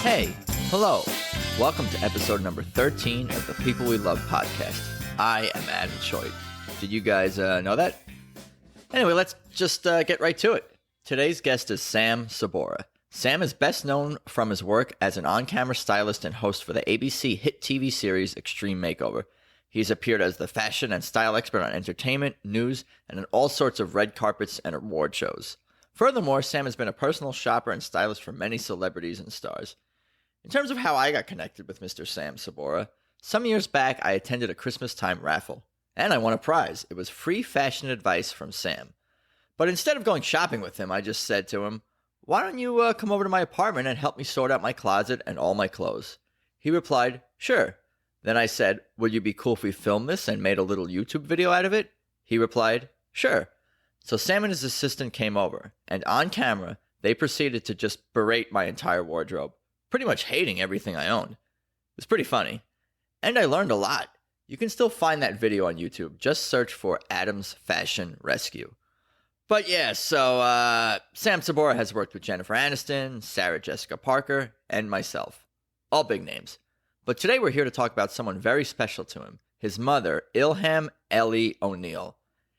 Hey, hello. Welcome to episode number 13 of the People We Love podcast. I am Adam Choate. Did you guys know that? Anyway, let's just get right to it. Today's guest is Sam Saboura. Sam is best known from his work as an on-camera stylist and host for the ABC hit TV series Extreme Makeover. He's appeared as the fashion and style expert on entertainment, news, and in all sorts of red carpets and award shows. Furthermore, Sam has been a personal shopper and stylist for many celebrities and stars. In terms of how I got connected with Mr. Sam Saboura, some years back I attended a Christmas time raffle, and I won a prize. It was free fashion advice from Sam. But instead of going shopping with him, I just said to him, "Why don't you come over to my apartment and help me sort out my closet and all my clothes?" He replied, "Sure." Then I said, "Would you be cool if we filmed this and made a little YouTube video out of it?" He replied, "Sure." So Sam and his assistant came over, and on camera, they proceeded to just berate my entire wardrobe, pretty much hating everything I owned. It was pretty funny. And I learned a lot. You can still find that video on YouTube. Just search for Adam's Fashion Rescue. But yeah, so Sam Saboura has worked with Jennifer Aniston, Sarah Jessica Parker, and myself. All big names. But today we're here to talk about someone very special to him, his mother, Ilham Ellie O'Neill.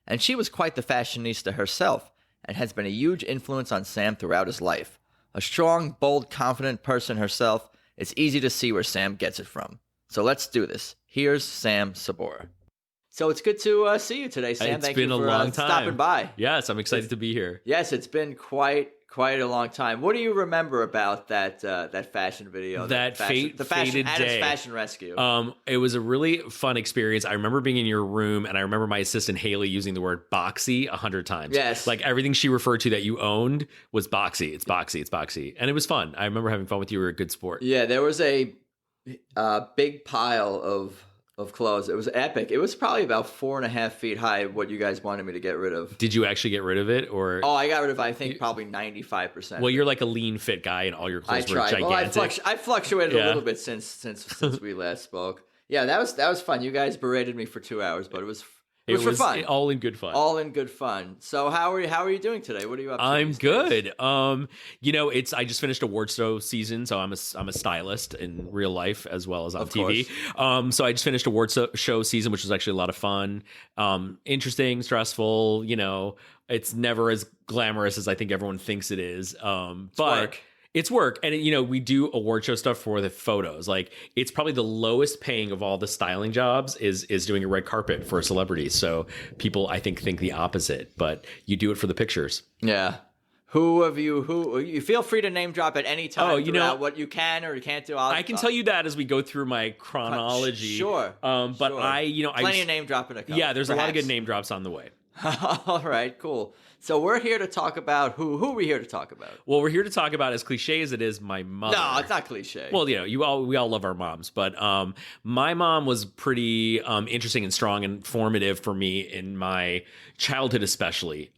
And she was quite the fashionista herself, and has been a huge influence on Sam throughout his life. A strong, bold, confident person herself, it's easy to see where Sam gets it from. So let's do this. Here's Sam Saboura. So it's good to see you today, Sam. Thank you for stopping by. Yes, I'm excited to be here. Yes, it's been quite a long time. What do you remember about that fashion video? Faded Adam's day. Fashion Rescue. It was a really fun experience. I remember being in your room, and I remember my assistant Haley using the word boxy 100 times. Yes. Like everything she referred to that you owned was boxy. It's boxy. It's boxy. And it was fun. I remember having fun with you. You were a good sport. Yeah, there was a big pile of clothes. It was epic. It was probably about 4.5 feet high, what you guys wanted me to get rid of. Did you actually get rid of it? Or I got rid of, I think, probably 95%. Well, you're like a lean, fit guy, and all your clothes were gigantic. Well, I fluctuated a little bit since we last spoke. Yeah, that was fun. You guys berated me for 2 hours, but it was for fun. All in good fun. All in good fun. So how are you doing today? What are you up to? I'm good. I just finished award show season, so I'm a stylist in real life as well as on TV. So I just finished award show season, which was actually a lot of fun. Interesting, stressful. It's never as glamorous as I think everyone thinks it is. But it's work. And, we do award show stuff for the photos. Like, it's probably the lowest paying of all the styling jobs is doing a red carpet for a celebrity. So people, I think the opposite. But you do it for the pictures. Yeah. Who you feel free to name drop at any time what you can or you can't do. I can tell you that as we go through my chronology. Sure. But sure. Plenty of name dropping. Yeah, there's a lot of good name drops on the way. All right, cool. So we're here to talk about who are we here to talk about? Well, we're here to talk about, as cliche as it is, my mother. No, it's not cliche. Well, we all love our moms, but my mom was pretty interesting and strong and formative for me in my childhood, especially.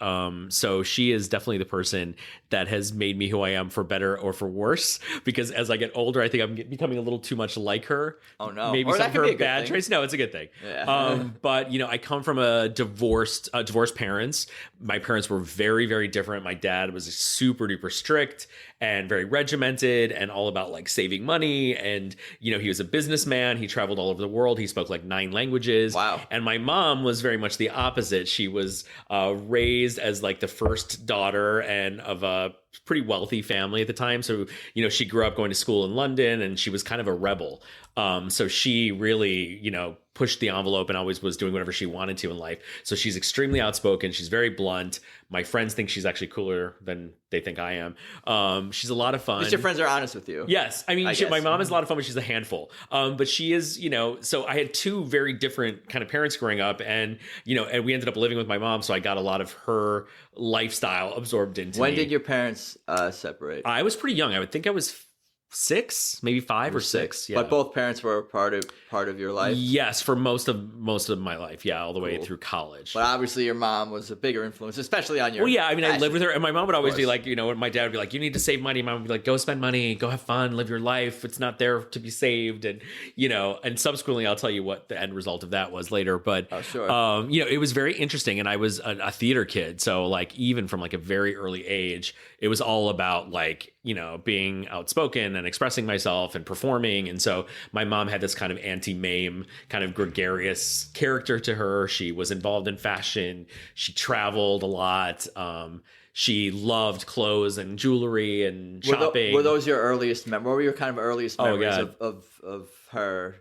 So she is definitely the person that has made me who I am, for better or for worse. Because as I get older, I think I'm becoming a little too much like her. Oh no, maybe some of her bad traits. No, it's a good thing. Yeah. But I come from divorced parents. My parents were very, very different. My dad was super duper strict and very regimented and all about like saving money. And, he was a businessman. He traveled all over the world. He spoke like 9 languages. Wow. And my mom was very much the opposite. She was raised as like the first daughter and of a pretty wealthy family at the time. So, she grew up going to school in London, and she was kind of a rebel. So she really, pushed the envelope and always was doing whatever she wanted to in life. So she's extremely outspoken. She's very blunt. My friends think she's actually cooler than they think I am. She's a lot of fun. At least your friends are honest with you. Yes. I mean, my mom is a lot of fun, but she's a handful. But she is, so I had 2 very different kind of parents growing up, and, and we ended up living with my mom. So I got a lot of her lifestyle absorbed into me. When did your parents separate? I was pretty young. I would think I was 6, maybe 5 or 6. Yeah. But both parents were part of your life? Yes, for most of my life. Yeah, all the way through college. But obviously your mom was a bigger influence, especially on your... Well, yeah, I mean, I lived with her, and my mom would always be like, when my dad would be like, you need to save money, mom would be like, go spend money, go have fun, live your life. It's not there to be saved. And, and subsequently I'll tell you what the end result of that was later. But, sure. It was very interesting. And I was a theater kid. So like, even from like a very early age, it was all about like, being outspoken and expressing myself and performing. And so my mom had this kind of anti-mame, kind of gregarious character to her. She was involved in fashion. She traveled a lot. She loved clothes and jewelry and shopping. Were those your earliest memories? What were your kind of earliest memories of her?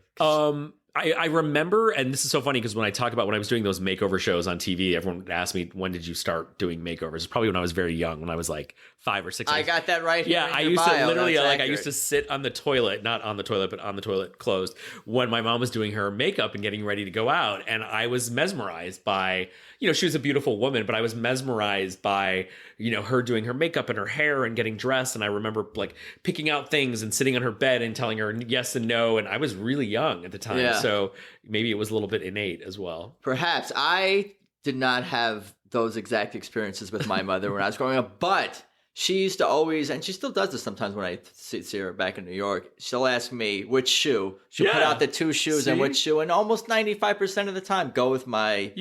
I remember, and this is so funny because when I was doing those makeover shows on TV, everyone would ask me, when did you start doing makeovers? It's probably when I was very young, when I was like 5 or 6. I got that right here. Yeah, I used to literally, I used to sit on the toilet, not on the toilet, but on the toilet closed, when my mom was doing her makeup and getting ready to go out. And I was mesmerized by, she was a beautiful woman, but I was mesmerized by, her doing her makeup and her hair and getting dressed. And I remember like picking out things and sitting on her bed and telling her yes and no. And I was really young at the time. Yeah. So maybe it was a little bit innate as well. Perhaps. I did not have those exact experiences with my mother when I was growing up, but she used to always, and she still does this sometimes when I see her back in New York, she'll ask me which shoe. She'll put out the 2 shoes and which shoe, and almost 95% of the time go with my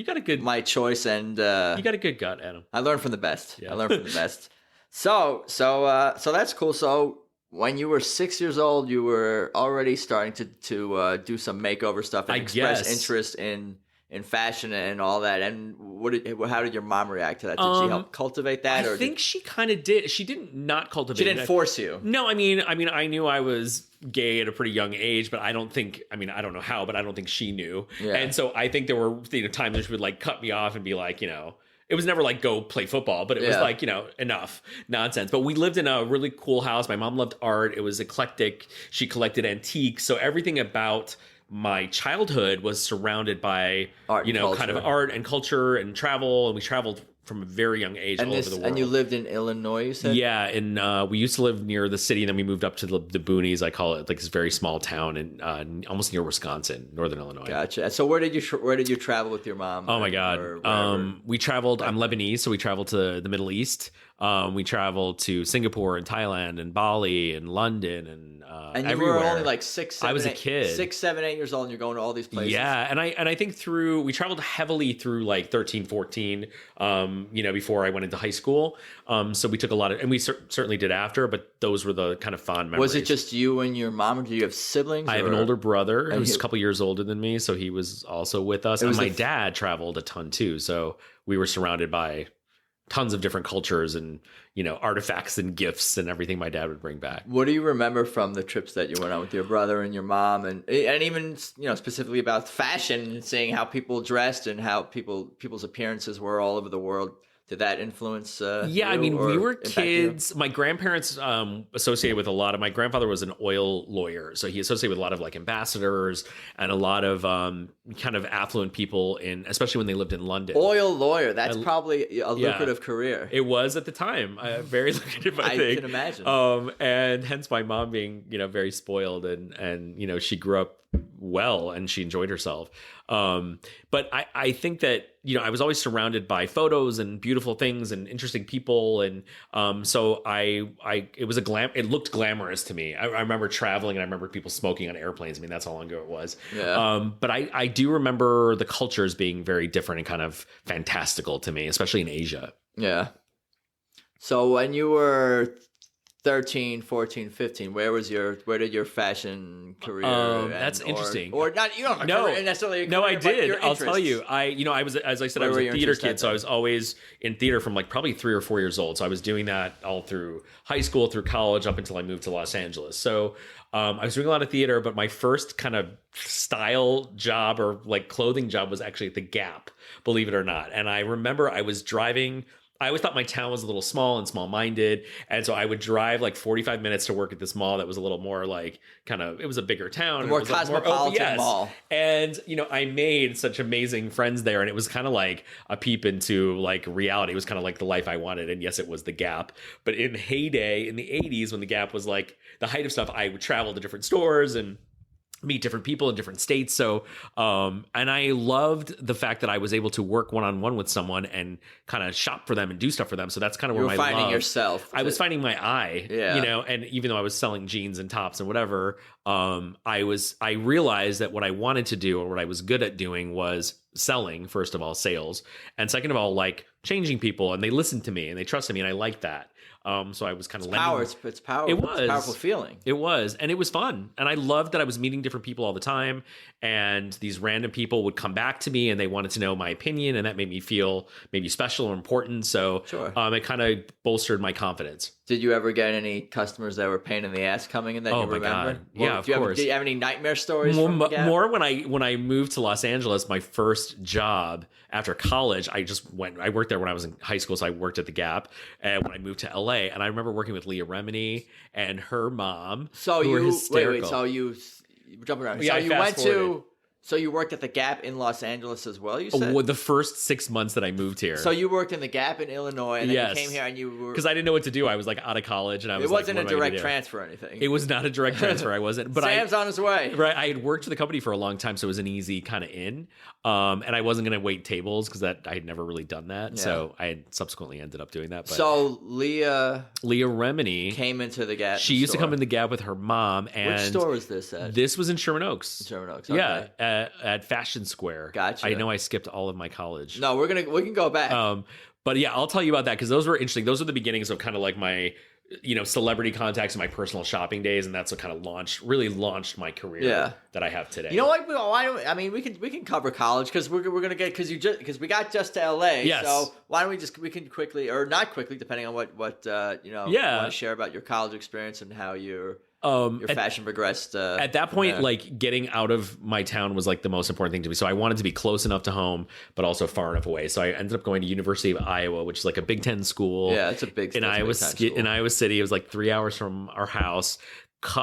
choice. And you got a good gut, Adam. I learned from the best. Yeah. I learned from the best. So that's cool. So when you were 6 years old, you were already starting to do some makeover stuff and express interest in fashion and all that. And how did your mom react to that? Did she help cultivate that? I think she kind of did. She didn't not cultivate it. She didn't force you. No, I mean, I knew I was gay at a pretty young age, but I don't know how, but I don't think she knew. Yeah. And so I think there were times when she would like cut me off and be like, it was never like go play football, but it was like, enough nonsense. But we lived in a really cool house. My mom loved art. It was eclectic. She collected antiques. So everything about my childhood was surrounded by art kind of art and culture and travel. And we traveled from a very young age all over the world. And you lived in Illinois, you said? Yeah, and we used to live near the city, and then we moved up to the boonies. I call it like this very small town in almost near Wisconsin, northern Illinois. Gotcha. So where did you travel with your mom? Oh my God, we traveled. I'm Lebanese, so we traveled to the Middle East. We traveled to Singapore and Thailand and Bali and London and you everywhere. were only like 6, 7, I was a kid, 6, 7, 8 years old, and you're going to all these places. Yeah, and I think we traveled heavily through like 13, 14. Before I went into high school. So we took a lot of, and we certainly did after, but those were the kind of fond memories. Was it just you and your mom, or do you have siblings? I have an older brother who's a couple years older than me, so he was also with us. And my dad traveled a ton too, so we were surrounded by tons of different cultures and artifacts and gifts and everything my dad would bring back. What do you remember from the trips that you went on with your brother and your mom, and even specifically about fashion and seeing how people dressed and how people's appearances were all over the world? Did that influence Yeah, we were kids. My grandparents associated with a lot of, my grandfather was an oil lawyer, so he associated with a lot of like ambassadors and a lot of kind of affluent people, especially when they lived in London. Oil lawyer, that's probably a lucrative career. It was at the time. Very lucrative, I think. I can imagine. And hence my mom being, very spoiled and she grew up well and she enjoyed herself. But I think that, I was always surrounded by photos and beautiful things and interesting people. And so it looked glamorous to me. I remember traveling and I remember people smoking on airplanes. That's how long ago it was. Yeah. But I do remember the cultures being very different and kind of fantastical to me, especially in Asia. Yeah. So when you were 13, 14, 15, where did your fashion career that's interesting. Or not, you don't have a career, necessarily a career, no, I did. Your I'll tell you. I was, as I said, I was a theater kid, so I was always in theater from like probably 3 or 4 years old. So I was doing that all through high school, through college, up until I moved to Los Angeles. So I was doing a lot of theater, but my first kind of style job or like clothing job was actually at the Gap, believe it or not. And I remember I was driving. I always thought my town was a little small and small-minded. And so I would drive like 45 minutes to work at this mall that was a little more like it was a bigger town. A more cosmopolitan mall. And, I made such amazing friends there. And it was kind of like a peep into like reality. It was kind of like the life I wanted. And yes, it was the Gap. But in heyday, in the 80s, when the Gap was like the height of stuff, I would travel to different stores and meet different people in different states. So, and I loved the fact that I was able to work one-on-one with someone and kind of shop for them and do stuff for them. So that's kind of where my finding yourself. I was finding my eye, and even though I was selling jeans and tops and whatever, I realized that what I wanted to do or what I was good at doing was selling, first of all, sales, and second of all, like changing people, and they listened to me and they trusted me, and I liked that. So I was kind of power. It's power. It was a powerful feeling. It was, and it was fun, and I loved that I was meeting different people all the time, and these random people would come back to me and they wanted to know my opinion, and that made me feel maybe special or important. So sure. It kind of bolstered my confidence. Did you ever get any customers that were pain in the ass coming in that you remember? God. Yeah, of course. Do you have any nightmare stories? More when I moved to Los Angeles, my first job after college, I worked there when I was in high school, so I worked at the Gap. And when I moved to LA, and I remember working with Leah Remini and her mom. So who were hysterical. Wait. So you jumping around. Yeah, so I you went to. So you worked at the Gap in Los Angeles as well, you said? Well, the first 6 months that I moved here. So you worked in the Gap in Illinois, and then you came here and you were... Because I didn't know what to do. I was like out of college, and I was It wasn't like, a direct transfer or anything. It was not a direct transfer. I wasn't. But Sam's on his way. Right. I had worked for the company for a long time, so it was an easy kind of in. And I wasn't going to wait tables because I had never really done that. Yeah. So I had subsequently ended up doing that. But so Leah Remini came into the Gap. She used to come in the Gap with her mom. And which store was this at? This was in Sherman Oaks. Okay. Yeah, at Fashion Square. Gotcha. I know I skipped all of my college. No, we can go back. But yeah, I'll tell you about that because those were interesting. Those are the beginnings of kind of like my, celebrity contacts and my personal shopping days, and that's what kind of really launched my career that I have today. You know what? We can cover college because we're gonna get because we got just to LA. Yes. So why don't we can quickly or not quickly depending on what you want to share about your college experience and how your fashion progressed. At that point, like getting out of my town was like the most important thing to me. So I wanted to be close enough to home, but also far enough away. So I ended up going to University of Iowa, which is like a Big Ten school. Yeah, it's a big in Iowa City. It was like 3 hours from our house.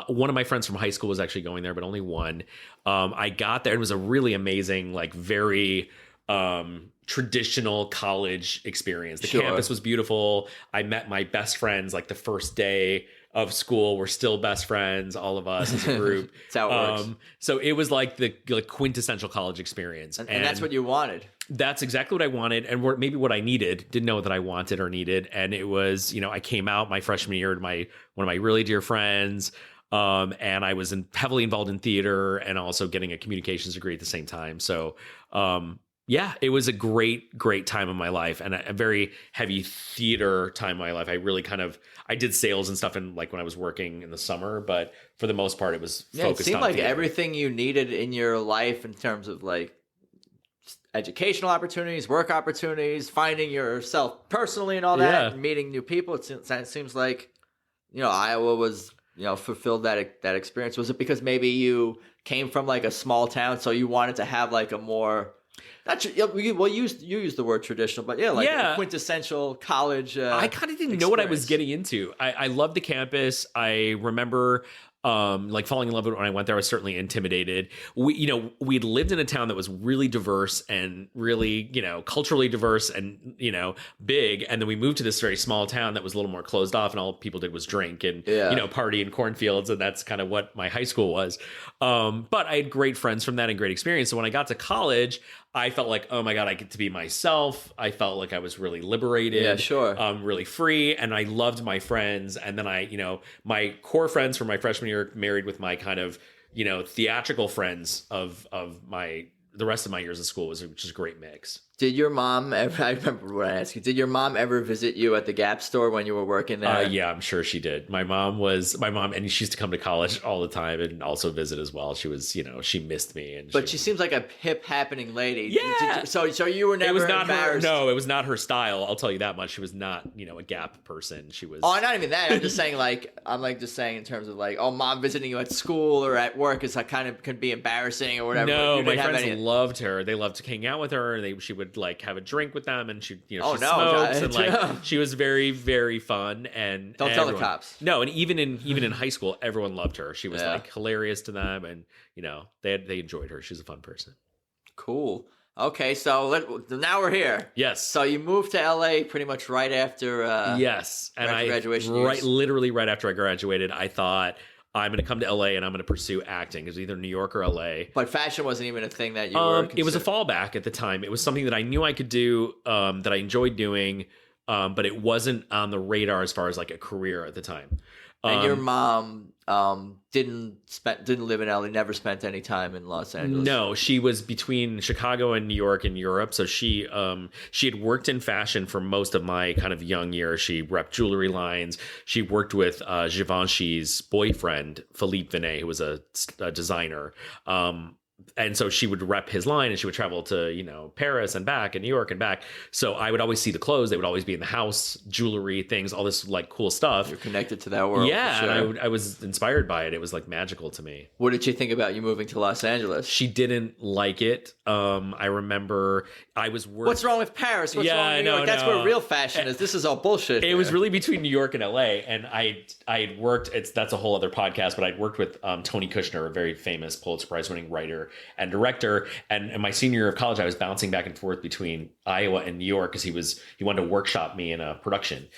One of my friends from high school was actually going there, but only one. I got there. It was a really amazing, like very traditional college experience. The campus was beautiful. I met my best friends like the first day of school. We're still best friends, all of us as a group. That's how it works. So it was like the quintessential college experience. And that's what you wanted. That's exactly what I wanted and maybe what I needed. Didn't know that I wanted or needed. And it was, I came out my freshman year to one of my really dear friends. And I was heavily involved in theater and also getting a communications degree at the same time. So, it was a great, great time in my life and a very heavy theater time in my life. I really I did sales and stuff when I was working in the summer, but for the most part, it was focused on it seemed like theater. Everything you needed in your life in terms of like educational opportunities, work opportunities, finding yourself personally and all that, and meeting new people. It seems like, Iowa was, fulfilled that experience. Was it because maybe you came from like a small town, so you wanted to have like a more... you use the word traditional, but a quintessential college. I kind of didn't know what I was getting into. I loved the campus. I remember falling in love with it when I went there. I was certainly intimidated. We'd lived in a town that was really diverse and really, culturally diverse and, big. And then we moved to this very small town that was a little more closed off and all people did was drink and, party in cornfields. And that's kind of what my high school was. But I had great friends from that and great experience. So when I got to college, I felt like, oh my God, I get to be myself. I felt like I was really liberated. Yeah, sure. Really free. And I loved my friends. And then my core friends from my freshman year married with my kind of, theatrical friends of the rest of my years of school, which is a great mix. Did your mom ever, I remember when I asked you, did your mom ever visit you at the Gap store when you were working there? Yeah, I'm sure she did. My mom, and she used to come to college all the time and also visit as well. She was, she missed me. But she seems like a hip happening lady. Yeah. So you were never embarrassed? It was not her style. I'll tell you that much. She was not, a Gap person. She was. Oh, not even that. I'm just saying just saying in terms of like, oh, mom visiting you at school or at work is kind of can be embarrassing or whatever. No, my friends loved her. They loved to hang out with her and she would have a drink with them and she smokes and she was very, very fun and don't tell the cops. No, and even in high school, everyone loved her. She was hilarious to them and they enjoyed her. She's a fun person. Cool. Okay, so now we're here. Yes. So you moved to LA pretty much right after yes, and graduation. Literally right after I graduated, I thought I'm going to come to LA and I'm going to pursue acting. It was either New York or LA. But fashion wasn't even a thing that you were It was a fallback at the time. It was something that I knew I could do, that I enjoyed doing, but it wasn't on the radar as far as like a career at the time. And your mom didn't live in LA, never spent any time in Los Angeles. No, she was between Chicago and New York and Europe. So she had worked in fashion for most of my kind of young years. She repped jewelry lines. She worked with Givenchy's boyfriend, Philippe Vinet, who was a designer. And so she would rep his line, and she would travel to, Paris and back and New York and back. So I would always see the clothes. They would always be in the house, jewelry, things, all this like cool stuff. You're connected to that world. Yeah. For sure. And I was inspired by it. It was like magical to me. What did she think about you moving to Los Angeles? She didn't like it. I remember I was working. What's wrong with Paris? What's wrong with New York? That's where real fashion is. This is all bullshit. It was really between New York and LA. And I had worked, that's a whole other podcast, but I'd worked with Tony Kushner, a very famous Pulitzer Prize winning writer and director. And in my senior year of college, I was bouncing back and forth between Iowa and New York because he wanted to workshop me in a production.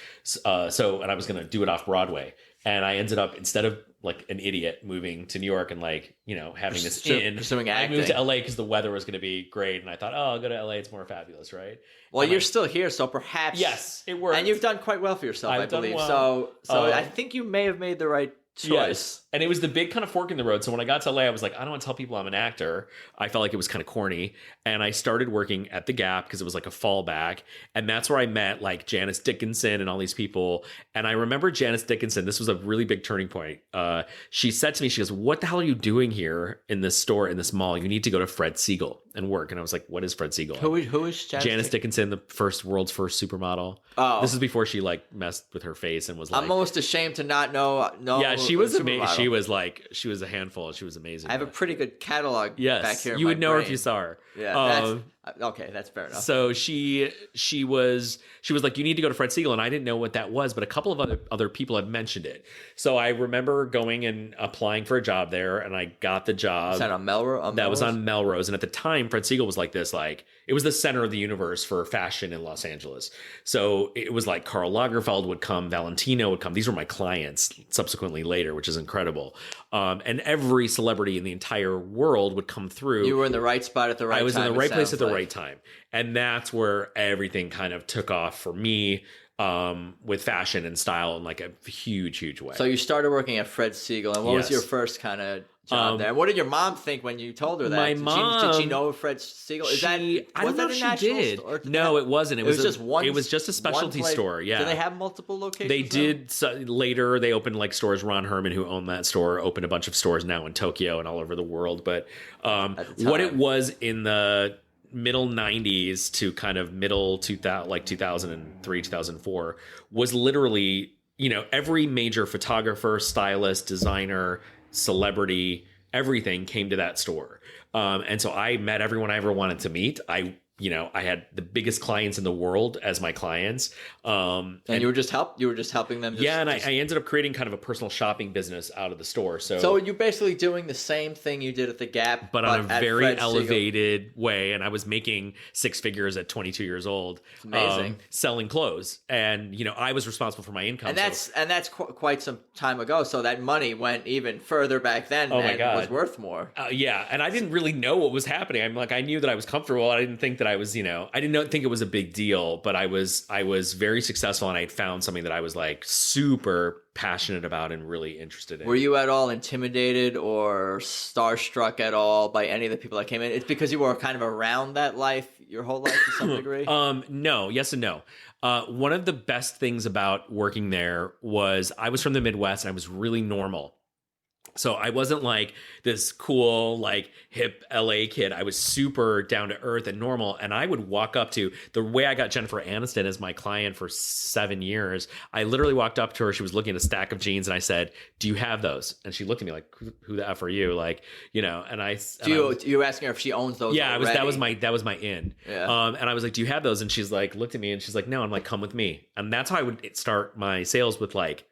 And I was going to do it off Broadway. And I ended up, instead of like an idiot, moving to New York and having this pursuing acting. I moved to LA because the weather was going to be great. And I thought, I'll go to LA. It's more fabulous, right? Well, you're still here, so perhaps. Yes, it worked. And you've done quite well for yourself, I believe. Well. So I think you may have made the right choice. Yes. And it was the big kind of fork in the road. So when I got to LA, I was like, I don't want to tell people I'm an actor. I felt like it was kind of corny. And I started working at the Gap because it was like a fallback. And that's where I met like Janice Dickinson and all these people. And I remember Janice Dickinson, this was a really big turning point. She said to me, she goes, what the hell are you doing here in this store, in this mall? You need to go to Fred Segal and work. And I was like, what is Fred Segal? Who is Janice Dickinson, the world's first supermodel. Oh. This is before she like messed with her face and was like. I'm almost ashamed to not know. Yeah, she was amazing. She was a handful. She was amazing. I have a pretty good catalog back here. You would know her if you saw her. Yeah, that's fair enough. So she was like, you need to go to Fred Segal, and I didn't know what that was, but a couple of other people had mentioned it. So I remember going and applying for a job there, and I got the job. Was that on Melrose? That was on Melrose, and at the time, Fred Segal was like this, like it was the center of the universe for fashion in Los Angeles. So it was like Karl Lagerfeld would come, Valentino would come. These were my clients subsequently later, which is incredible. And every celebrity in the entire world would come through. You were in the right spot at the right time. I was in the right place at the right time. And that's where everything kind of took off for me with fashion and style in like a huge, huge way. So you started working at Fred Segal. And what was your first kind of job there? What did your mom think when you told her that? My mom, did she know of Fred Segal? I don't know if she did. No, it wasn't. It was just one. It was just a specialty store. Yeah. Do they have multiple locations? They did. So later, they opened like stores. Ron Herman, who owned that store, opened a bunch of stores now in Tokyo and all over the world. But what it was in the middle 90s to kind of middle 2000, like 2003, 2004, was literally, every major photographer, stylist, designer, celebrity, everything came to that store. And so I met everyone I ever wanted to meet. I had the biggest clients in the world as my clients. And you were just helping them. I ended up creating kind of a personal shopping business out of the store. So you're basically doing the same thing you did at the Gap, but on a very elevated way. And I was making six figures at 22 years old. It's amazing. Selling clothes. And, I was responsible for my income. And that's quite some time ago. So that money went even further back then and was worth more. And I didn't really know what was happening. I knew that I was comfortable. I didn't think that I was, I didn't think it was a big deal, but I was very successful, and I had found something that I was like super passionate about and really interested in. Were you at all intimidated or starstruck at all by any of the people that came in? It's because you were kind of around that life your whole life to some degree? No, yes and no. One of the best things about working there was I was from the Midwest and I was really normal. So I wasn't like this cool, like hip LA kid. I was super down to earth and normal. And I would walk up to the way I got Jennifer Aniston as my client for 7 years. I literally walked up to her. She was looking at a stack of jeans and I said, do you have those? And she looked at me like, who the F are you? Like, and I, you were asking her if she owns those. Yeah, already? that was my in. Yeah. And I was like, do you have those? And she's like, looked at me and she's like, no. I'm like, come with me. And that's how I would start my sales with like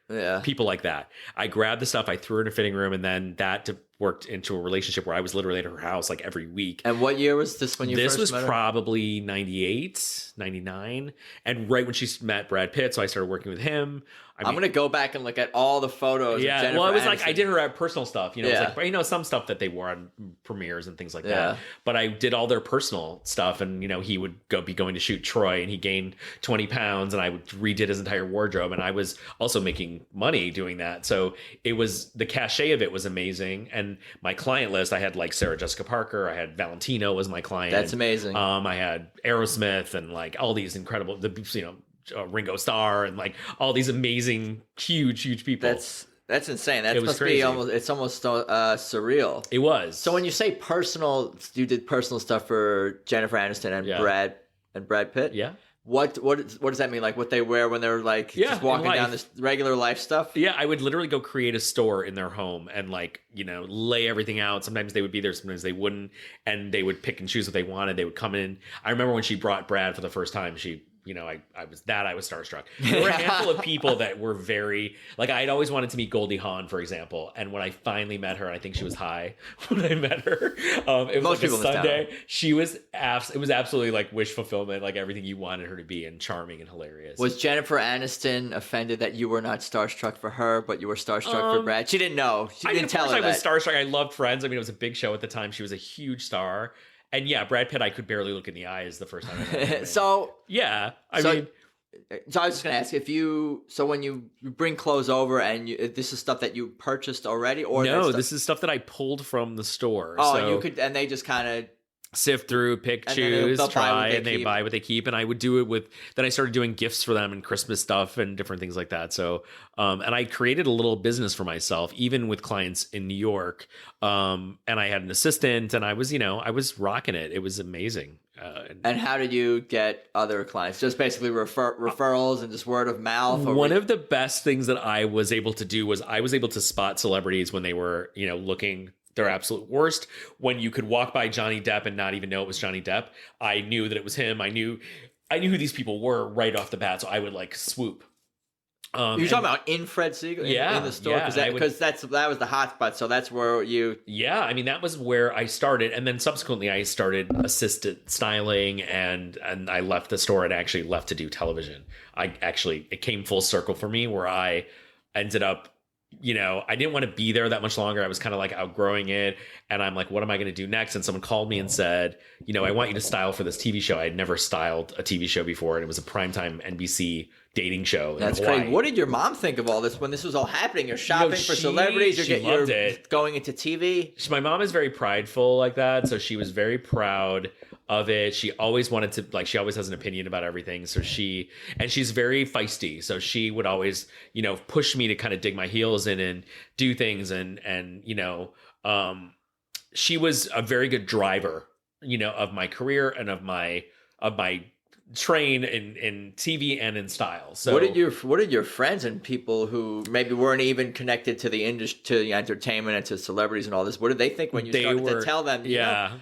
people like that. I grabbed the stuff, I threw it in a fitting room, and then that worked into a relationship where I was literally at her house like every week. And what year was this when you this first was met her? probably 98, 99. And right when she met Brad Pitt. So I started working with him. I'm going to go back and look at all the photos. Yeah. Of Jennifer Well, it was Aniston. like, I did her personal stuff, you know, Yeah. it's like, you know, some stuff that they wore on premieres and things like Yeah. that. But I did all their personal stuff. And, you know, he would be going to shoot Troy and he gained 20 pounds and I redid his entire wardrobe. And I was also making money doing that. So it was, the cachet of it was amazing. And my client list, I had like Sarah Jessica Parker, I had Valentino was my client. That's amazing. I had Aerosmith and like all these incredible, Ringo Starr and like all these amazing, huge people. That's insane. That must crazy. be almost surreal. It was. So when you say personal, you did personal stuff for Jennifer Aniston and Brad Pitt. Yeah. What does that mean? Like what they wear when they're like just walking down this regular life stuff? Yeah, I would literally go create a store in their home and like, you know, lay everything out. Sometimes they would be there, sometimes they wouldn't, and they would pick and choose what they wanted. They would come in. I remember when she brought Brad for the first time, I was starstruck. There were a handful of people that were very, like, I'd always wanted to meet Goldie Hawn, for example. And when I finally met her, and I think she was high when I met her, it was Most like a people in this Sunday. town. She was, it was absolutely like wish fulfillment, like everything you wanted her to be, and charming and hilarious. Was Jennifer Aniston offended that you were not starstruck for her, but you were starstruck for Brad? She didn't know. She didn't tell her I was that. starstruck. I loved Friends. I mean, it was a big show at the time. She was a huge star. And yeah, Brad Pitt, I could barely look in the eyes the first time I met him. So I was just going to ask when you bring clothes over and this is stuff that you purchased already, or no, this is stuff that I pulled from the store. Oh, so you could, and they just kind of sift through, pick, and choose, they'll try, and they keep. buy what they keep. And I would do it then I started doing gifts for them and Christmas stuff and different things like that. So, and I created a little business for myself, even with clients in New York. And I had an assistant and I was rocking it. It was amazing. And how did you get other clients? Just basically referrals and just word of mouth? One of the best things that I was able to do was I was able to spot celebrities when they were, looking their absolute worst. When you could walk by Johnny Depp and not even know it was Johnny Depp, I knew that it was him. I knew who these people were right off the bat, so I would like swoop. You're talking about in Fred Segal in the store? Because that was the hot spot, so that's where you... Yeah, I mean, that was where I started, and then subsequently I started assistant styling, and I left the store and actually left to do television. It came full circle for me where I ended up, I didn't want to be there that much longer. I was kind of like outgrowing it, and I'm like, what am I going to do next? And someone called me and said, I want you to style for this TV show. I had never styled a TV show before, and it was a primetime NBC dating show. That's great. What did your mom think of all this when this was all happening? You're shopping for celebrities. You're going into TV. My mom is very prideful like that, so she was very proud of it. She always wanted to, she always has an opinion about everything. So she's very feisty. So she would always, push me to kind of dig my heels in and do things. And she was a very good driver, of my career and of my train in TV and in style. So what did your friends and people who maybe weren't even connected to the industry, to the entertainment and to celebrities and all this, what did they think when you started to tell them,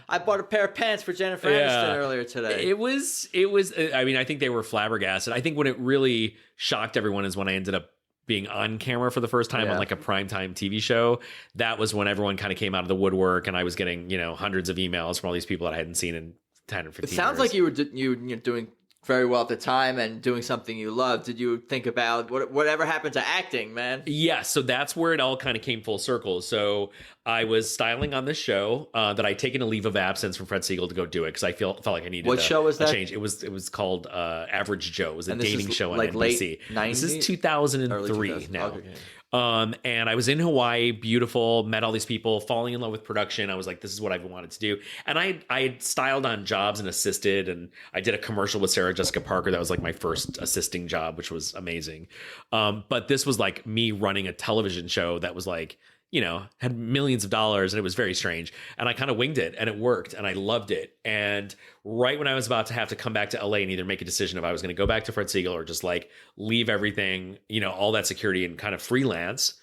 I bought a pair of pants for Jennifer Aniston earlier today? It was, I mean, I think they were flabbergasted. I think when it really shocked everyone is when I ended up being on camera for the first time on like a primetime TV show. That was when everyone kind of came out of the woodwork and I was getting, hundreds of emails from all these people that I hadn't seen in 10 or 15 years. It sounds like you were doing very well at the time and doing something you loved. Did you think about whatever happened to acting, man? Yeah, so that's where it all kind of came full circle. So I was styling on this show that I'd taken a leave of absence from Fred Segal to go do it because I felt like I needed What show was that? Change. It was called Average Joe. It was a dating show on like NBC. Late 90s? This is 2003 now. Okay. And I was in Hawaii, beautiful, met all these people, falling in love with production. I was like, this is what I've wanted to do. And I had styled on jobs and assisted, and I did a commercial with Sarah Jessica Parker. That was like my first assisting job, which was amazing. But this was like me running a television show that was like, had millions of dollars, and it was very strange. And I kind of winged it, and it worked, and I loved it. And right when I was about to have to come back to LA and either make a decision if I was going to go back to Fred Segal or just like leave everything, all that security and kind of freelance,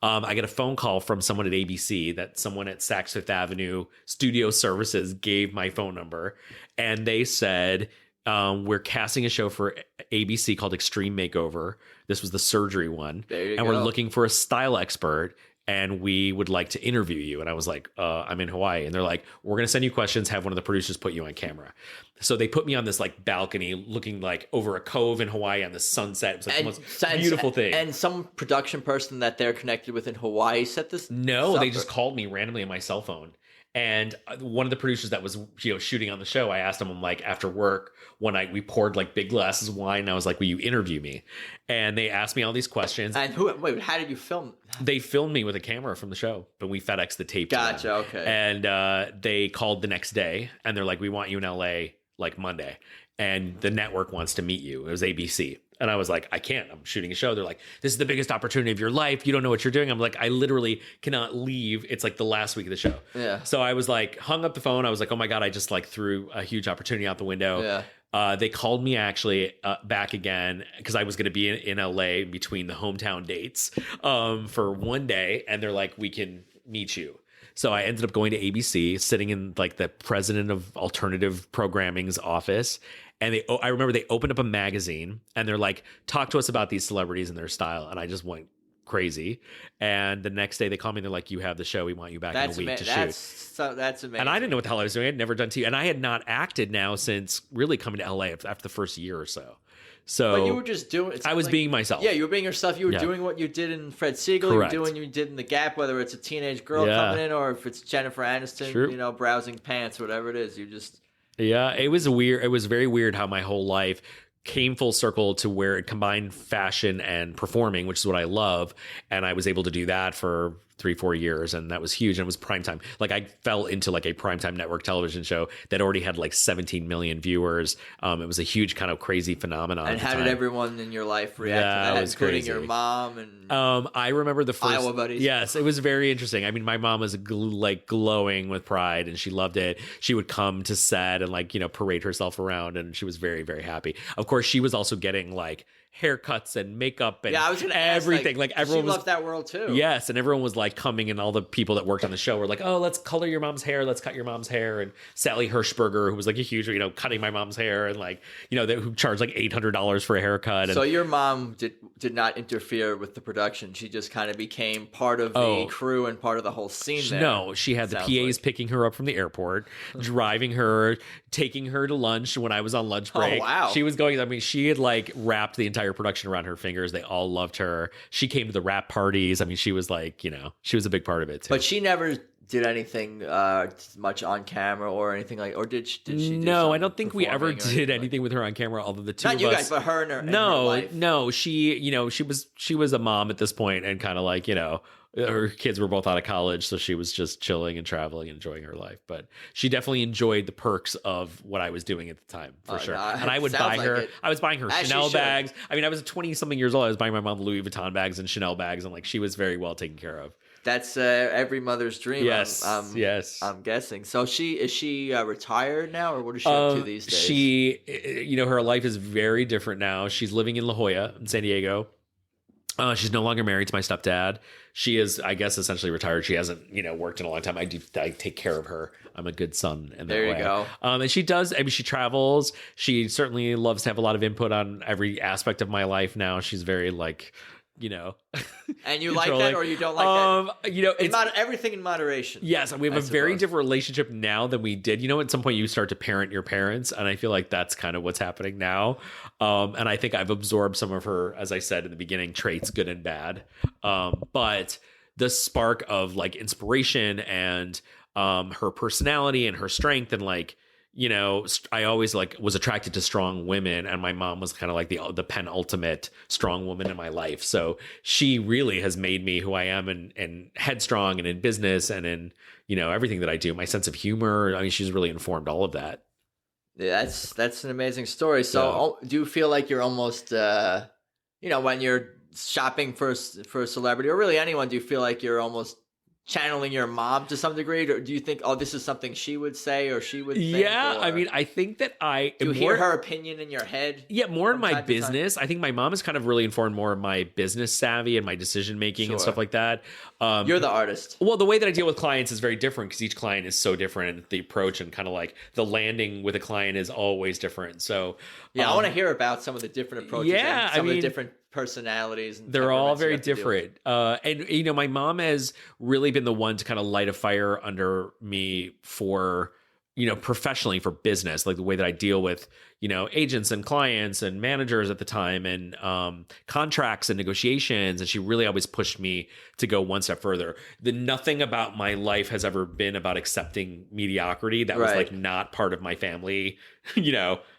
I get a phone call from someone at ABC that someone at Saks Fifth Avenue Studio Services gave my phone number. And they said, we're casting a show for ABC called Extreme Makeover. This was the surgery one. There you and go. We're looking for a style expert. and we would like to interview you. And I was like, I'm in Hawaii. And they're like, we're going to send you questions, have one of the producers put you on camera. So they put me on this like balcony looking like over a cove in Hawaii on the sunset. It was like the most beautiful thing. And some production person that they're connected with in Hawaii set this? No, they just called me randomly on my cell phone. And one of the producers that was, shooting on the show, I asked him, I'm like, after work one night, we poured like big glasses of wine. And I was like, will you interview me? And they asked me all these questions. And how did you film? They filmed me with a camera from the show, but we FedExed the tape. Gotcha. Okay. And they called the next day and they're like, we want you in LA like Monday. And the network wants to meet you. It was ABC. And I was like, I can't. I'm shooting a show. They're like, this is the biggest opportunity of your life. You don't know what you're doing. I'm like, I literally cannot leave. It's like the last week of the show. Yeah. So I was like, hung up the phone. I was like, oh my God, I just like threw a huge opportunity out the window. Yeah. They called me actually back again because I was going to be in LA between the hometown dates for one day. And they're like, we can meet you. So I ended up going to ABC, sitting in like the president of alternative programming's office. And I remember they opened up a magazine and they're like, talk to us about these celebrities and their style. And I just went crazy. And the next day they called me and they're like, you have the show. We want you back in a week to shoot. That's amazing. And I didn't know what the hell I was doing. I'd never done TV. And I had not acted now since really coming to LA after the first year or so. So but you were just doing. I was being myself. Yeah, you were being yourself. You were doing what you did in Fred Segal. Correct. You were doing what you did in The Gap, whether it's a teenage girl coming in or if it's Jennifer Aniston, browsing pants, whatever it is. You just. Yeah, it was weird. It was very weird how my whole life came full circle to where it combined fashion and performing, which is what I love. And I was able to do that for 3-4 years. And that was huge. And it was primetime. Like I fell into like a primetime network television show that already had like 17 million viewers. It was a huge kind of crazy phenomenon. And how did everyone in your life react to that, including crazy. your mom? And I remember the first Iowa buddies. Yes, it was very interesting. I mean, my mom was glowing with pride and she loved it. She would come to set and like, parade herself around and she was very, very happy. Of course, she was also getting like haircuts and makeup and I was gonna everything. Ask, like everyone loved that world too. Yes, and everyone was like coming, and all the people that worked on the show were like, "Oh, let's color your mom's hair. Let's cut your mom's hair." And Sally Hirschberger, who was like a huge, cutting my mom's hair, and like, who charged like $800 for a haircut. And, so your mom did not interfere with the production. She just kind of became part of the crew and part of the whole scene. There. No, she had the PAs picking her up from the airport, driving her, taking her to lunch when I was on lunch break. Oh wow, she was going. I mean, she had like wrapped the entire production around her fingers. They all loved her. She came to the rap parties. I mean, she was like, she was a big part of it too. But she never did anything much on camera or anything like, or did she? No, I don't think we ever did anything with her on camera. Although the two not of you us, guys, but her and her. No, life. No, she was a mom at this point, and kind of like her kids were both out of college, so she was just chilling and traveling and enjoying her life. But she definitely enjoyed the perks of what I was doing at the time, for sure. And I would buy her. I was buying her Chanel bags. I mean, I was 20-something years old. I was buying my mom Louis Vuitton bags and Chanel bags, and like she was very well taken care of. That's every mother's dream. Yes, yes. I'm guessing. So is she retired now, or what is she up to these days? She, her life is very different now. She's living in La Jolla in San Diego. She's no longer married to my stepdad. She is, I guess, essentially retired. She hasn't, worked in a long time. I take care of her. I'm a good son in that way. There you go. And she does. I mean, she travels. She certainly loves to have a lot of input on every aspect of my life now. She's very like, And you like that, or you don't like that? It's everything in moderation. Yes, we have a very different relationship now than we did. At some point you start to parent your parents, and I feel like that's kind of what's happening now. And I think I've absorbed some of her, as I said in the beginning, traits, good and bad. But the spark of like inspiration and her personality and her strength and like, I always like was attracted to strong women, and my mom was kind of like the penultimate strong woman in my life. So she really has made me who I am and headstrong and in business and in, everything that I do. My sense of humor. I mean, she's really informed all of that. Yeah, that's an amazing story. So do you feel like you're almost, when you're shopping for a celebrity or really anyone, do you feel like you're almost channeling your mom to some degree, or do you think, this is something she would say or she would think? Yeah, I mean, I think that do you hear her opinion in your head? Yeah, more in my business. I think my mom has kind of really informed more of my business savvy and my decision making and stuff like that. You're the artist. Well, the way that I deal with clients is very different because each client is so different, and the approach and kind of like the landing with a client is always different. So I want to hear about some of the different approaches. Yeah, and some of the different personalities. And they're all very temperaments you have to deal with. different. And, my mom has really been the one to kind of light a fire under me for, professionally for business, like the way that I deal with, agents and clients and managers at the time and contracts and negotiations. And she really always pushed me to go one step further. Nothing about my life has ever been about accepting mediocrity. That was like not part of my family,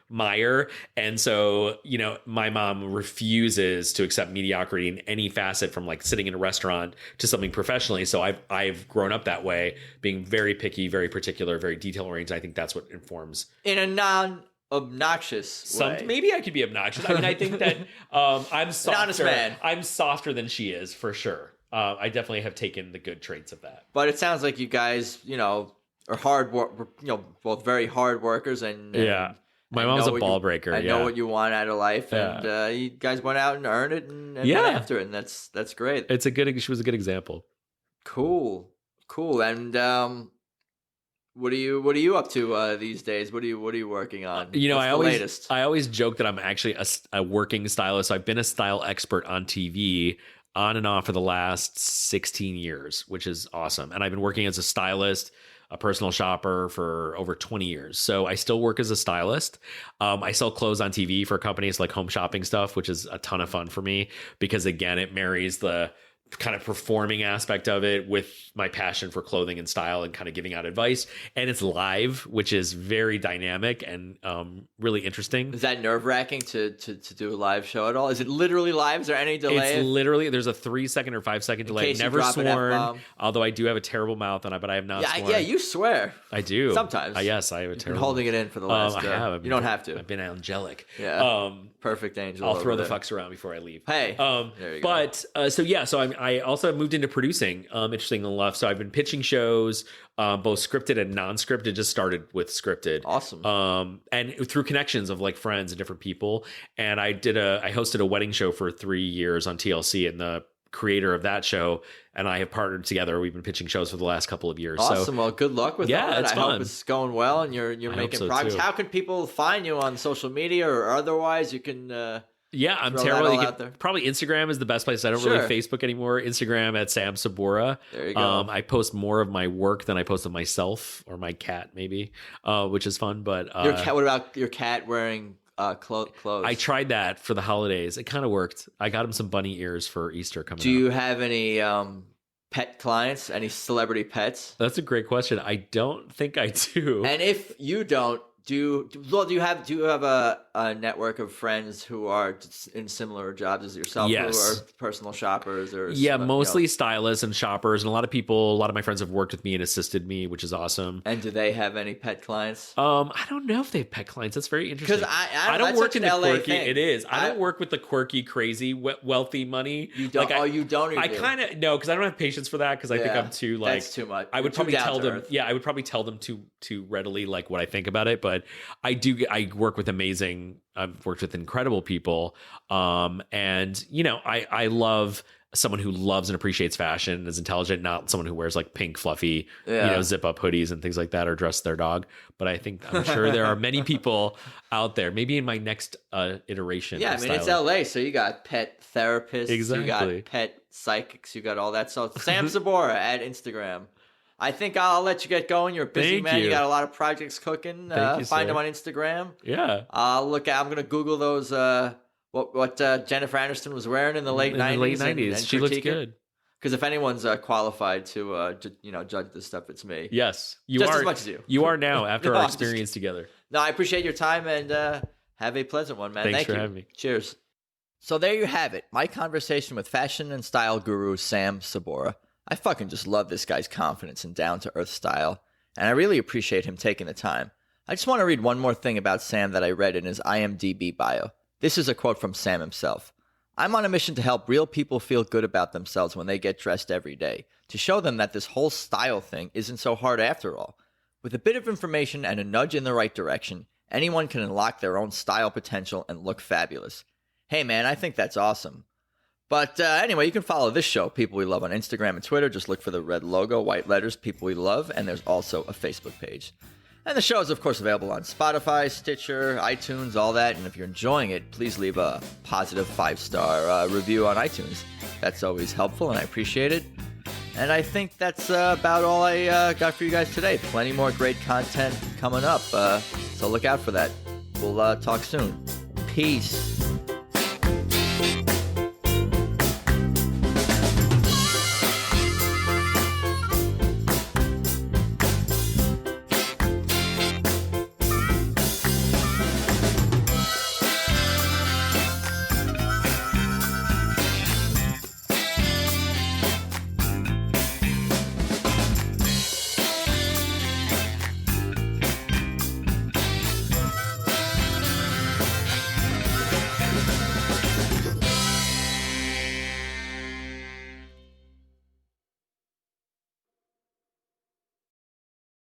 mire. And so, my mom refuses to accept mediocrity in any facet, from like sitting in a restaurant to something professionally. So I've grown up that way, being very picky, very particular, very detail oriented. I think that's what informs in a non-obnoxious way. Maybe I could be obnoxious. I mean, I think that I'm softer. An honest man. I'm softer than she is, for sure. I definitely have taken the good traits of that. But it sounds like you guys, are hard work, both very hard workers and yeah. My mom's a ball breaker. I know what you want out of life, and you guys went out and earned it, and went after it, and that's great. She was a good example. Cool. And what are you up to these days? What are you working on? I always joke that I'm actually a working stylist. So I've been a style expert on TV on and off for the last 16 years, which is awesome. And I've been working as a stylist, a personal shopper for over 20 years. So I still work as a stylist. I sell clothes on TV for companies like Home Shopping Stuff, which is a ton of fun for me because, again, it marries the kind of performing aspect of it with my passion for clothing and style and kind of giving out advice. And it's live, which is very dynamic and really interesting. Is that nerve-wracking to do a live show at all? Is it literally live? Is there any delay? It's literally, there's a 3-second or 5-second delay. I've never sworn, although I do have a terrible mouth, but I have not sworn. Yeah, you swear. I do. Sometimes. Yes, I have a You've terrible been holding it in for the last... I have. You don't have to. I've been angelic. Yeah. Perfect angel. I'll throw the fucks around before I leave. Hey. There you go. So I also moved into producing, interesting enough. So I've been pitching shows, both scripted and non-scripted. Just started with scripted. Awesome. And through connections of like friends and different people. And I hosted a wedding show for 3 years on TLC, and the creator of that show and I have partnered together. We've been pitching shows for the last couple of years. Awesome. So, well, good luck with that. It's I fun. hope it's going well and you're making progress. Too. How can people find you on social media or otherwise? You can I'm terrible. Probably Instagram is the best place. I don't really Facebook anymore. Instagram at Sam Saboura. There you go. I post more of my work than I post of myself or my cat, maybe, which is fun. But your cat. What about your cat wearing clothes? I tried that for the holidays. It kind of worked. I got him some bunny ears for Easter coming up. Do you have any pet clients? Any celebrity pets? That's a great question. I don't think I do. And if you don't, do you have a network of friends who are in similar jobs as yourself? Yes. Who are personal shoppers or mostly stylists and shoppers, and a lot of my friends have worked with me and assisted me, which is awesome. And do they have any pet clients? I don't know if they have pet clients. That's very interesting. Because I don't work in the LA quirky. Thing. It is. I don't work with the quirky, crazy, wealthy money. You don't. You don't. I kind of no, because I don't have patience for that. Because I think I'm too that's too much. I would probably tell them. Yeah, I would probably tell them too readily like what I think about it. But I work with I've worked with incredible people. And I love someone who loves and appreciates fashion and is intelligent, not someone who wears like pink, fluffy, zip up hoodies and things like that, or dress their dog. But I'm sure there are many people out there, maybe in my next iteration. Yeah. I mean, it's LA. So you got pet therapists, exactly. You got pet psychics, you got all that. So Sam Saboura at Instagram. I think I'll let you get going. You're a busy man. You got a lot of projects cooking. Find them on Instagram. Yeah. I'm going to Google those. What Jennifer Aniston was wearing in the late 90s. And she looks good. Because if anyone's qualified to judge this stuff, it's me. Yes, you are as much as you. You are now after our experience together. No, I appreciate your time and have a pleasant one, man. Thanks for having me. Cheers. So there you have it. My conversation with fashion and style guru Sam Saboura. I fucking just love this guy's confidence and down-to-earth style, and I really appreciate him taking the time. I just want to read one more thing about Sam that I read in his IMDb bio. This is a quote from Sam himself. I'm on a mission to help real people feel good about themselves when they get dressed every day, to show them that this whole style thing isn't so hard after all. With a bit of information and a nudge in the right direction, anyone can unlock their own style potential and look fabulous. Hey man, I think that's awesome. But anyway, you can follow this show, People We Love, on Instagram and Twitter. Just look for the red logo, white letters, People We Love, and there's also a Facebook page. And the show is, of course, available on Spotify, Stitcher, iTunes, all that. And if you're enjoying it, please leave a positive 5-star review on iTunes. That's always helpful, and I appreciate it. And I think that's about all I got for you guys today. Plenty more great content coming up, so look out for that. We'll talk soon. Peace.